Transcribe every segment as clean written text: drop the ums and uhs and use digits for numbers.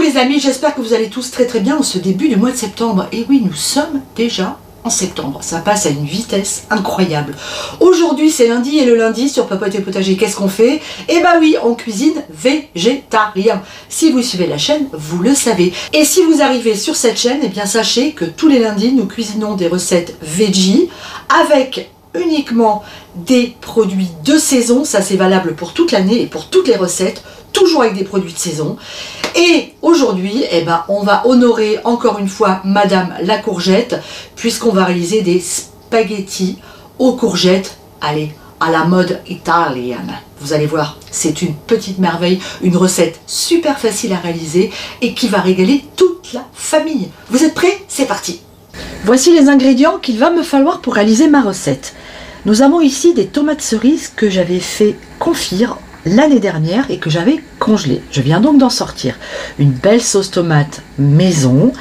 les amis, j'espère que vous allez tous très très bien en ce début du mois de septembre. Et oui, nous sommes déjà en septembre. Ça passe à une vitesse incroyable. Aujourd'hui, c'est lundi et le lundi sur Papote et Potager, qu'est-ce qu'on fait? Eh bah oui, on cuisine végétarien. Si vous suivez la chaîne, vous le savez. Et si vous arrivez sur cette chaîne, eh bien sachez que tous les lundis, nous cuisinons des recettes veggie avec uniquement des produits de saison. Ça, c'est valable pour toute l'année et pour toutes les recettes, toujours avec des produits de saison. Et aujourd'hui, eh ben, on va honorer encore une fois Madame la courgette, puisqu'on va réaliser des spaghettis aux courgettes, allez, à la mode italienne. Vous allez voir, c'est une petite merveille, une recette super facile à réaliser et qui va régaler toute la famille. Vous êtes prêts? C'est parti! Voici les ingrédients qu'il va me falloir pour réaliser ma recette. Nous avons ici des tomates cerises que j'avais fait confire l'année dernière et que j'avais congelé. Je viens donc d'en sortir. Une belle sauce tomate maison,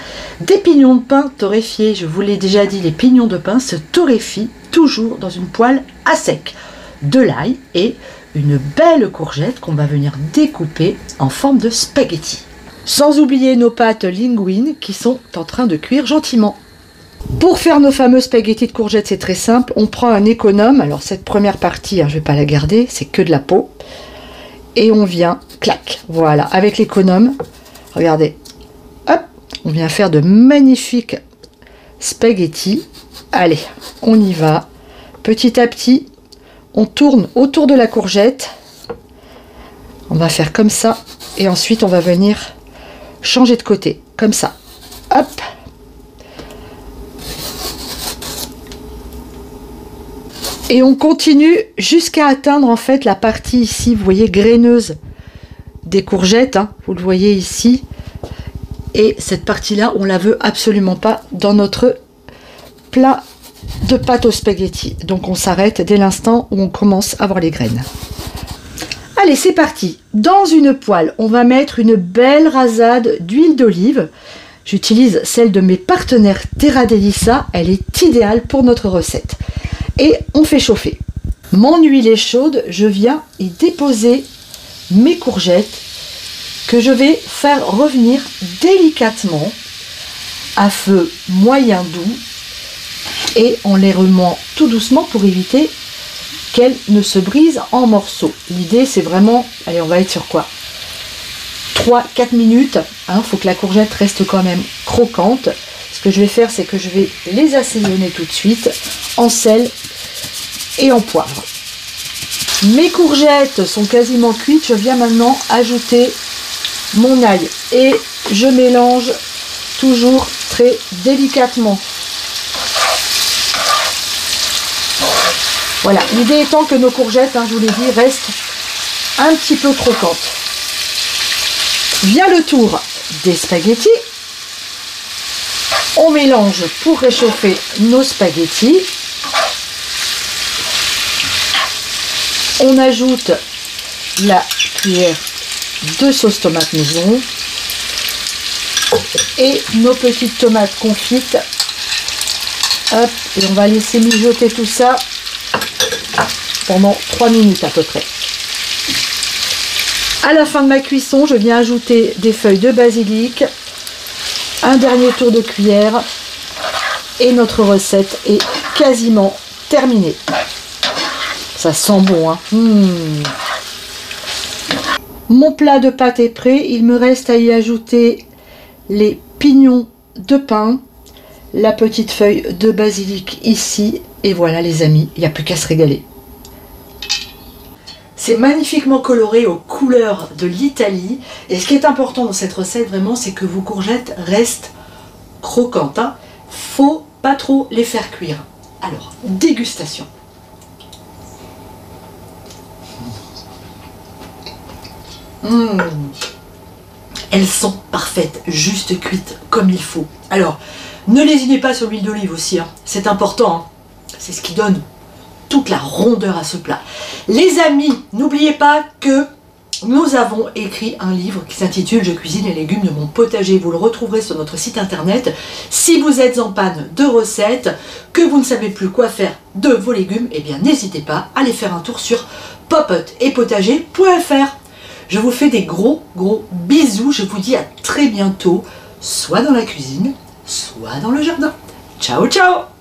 des pignons de pain torréfiés. Je vous l'ai déjà dit, les pignons de pain se torréfient toujours dans une poêle à sec. De l'ail et une belle courgette qu'on va venir découper en forme de spaghetti. Sans oublier nos pâtes linguine qui sont en train de cuire gentiment. Pour faire nos fameux spaghettis de courgettes, c'est très simple. On prend un économe. Alors cette première partie, je ne vais pas la garder, c'est que de la peau. Et on vient, clac, voilà, avec l'économe, regardez, hop, on vient faire de magnifiques spaghettis. Allez, on y va. Petit à petit, on tourne autour de la courgette. On va faire comme ça. Et ensuite, on va venir changer de côté, comme ça. Hop. Et on continue jusqu'à atteindre en fait la partie ici, vous voyez, graineuse des courgettes, hein, vous le voyez ici. Et cette partie-là, on la veut absolument pas dans notre plat de pâte aux spaghettis. Donc on s'arrête dès l'instant où on commence à voir les graines. Allez, c'est parti. Dans une poêle, on va mettre une belle rasade d'huile d'olive. J'utilise celle de mes partenaires Terra Delissa. Elle est idéale pour notre recette. Et on fait chauffer. Mon huile est chaude, je viens y déposer mes courgettes que je vais faire revenir délicatement à feu moyen doux et en les remuant tout doucement pour éviter qu'elles ne se brisent en morceaux. L'idée c'est vraiment, allez, on va être sur quoi, 3-4 minutes, hein, faut que la courgette reste quand même croquante. Ce que je vais faire, c'est que je vais les assaisonner tout de suite en sel et en poivre. Mes courgettes sont quasiment cuites. Je viens maintenant ajouter mon ail et je mélange toujours très délicatement. Voilà, l'idée étant que nos courgettes, hein, je vous l'ai dit, restent un petit peu croquantes. Vient le tour des spaghettis. On mélange pour réchauffer nos spaghettis. On ajoute la cuillère de sauce tomate maison et nos petites tomates confites. Hop, et on va laisser mijoter tout ça pendant 3 minutes à peu près. À la fin de ma cuisson, je viens ajouter des feuilles de basilic. Un dernier tour de cuillère et notre recette est quasiment terminée. Ça sent bon, hein. Mon plat de pâte est prêt. Il me reste à y ajouter les pignons de pain, la petite feuille de basilic ici. Et voilà les amis, il n'y a plus qu'à se régaler. C'est magnifiquement coloré aux couleurs de l'Italie. Et ce qui est important dans cette recette, vraiment, c'est que vos courgettes restent croquantes, hein. Faut pas trop les faire cuire. Alors, dégustation. Elles sont parfaites, juste cuites comme il faut. Alors, ne lésinez pas sur l'huile d'olive aussi, hein. C'est important, hein. C'est ce qui donne toute la rondeur à ce plat. Les amis, n'oubliez pas que nous avons écrit un livre qui s'intitule « Je cuisine les légumes de mon potager ». Vous le retrouverez sur notre site internet. Si vous êtes en panne de recettes, que vous ne savez plus quoi faire de vos légumes, eh bien n'hésitez pas à aller faire un tour sur popoteetpotager.fr. Je vous fais des gros bisous. Je vous dis à très bientôt, soit dans la cuisine, soit dans le jardin. Ciao, ciao!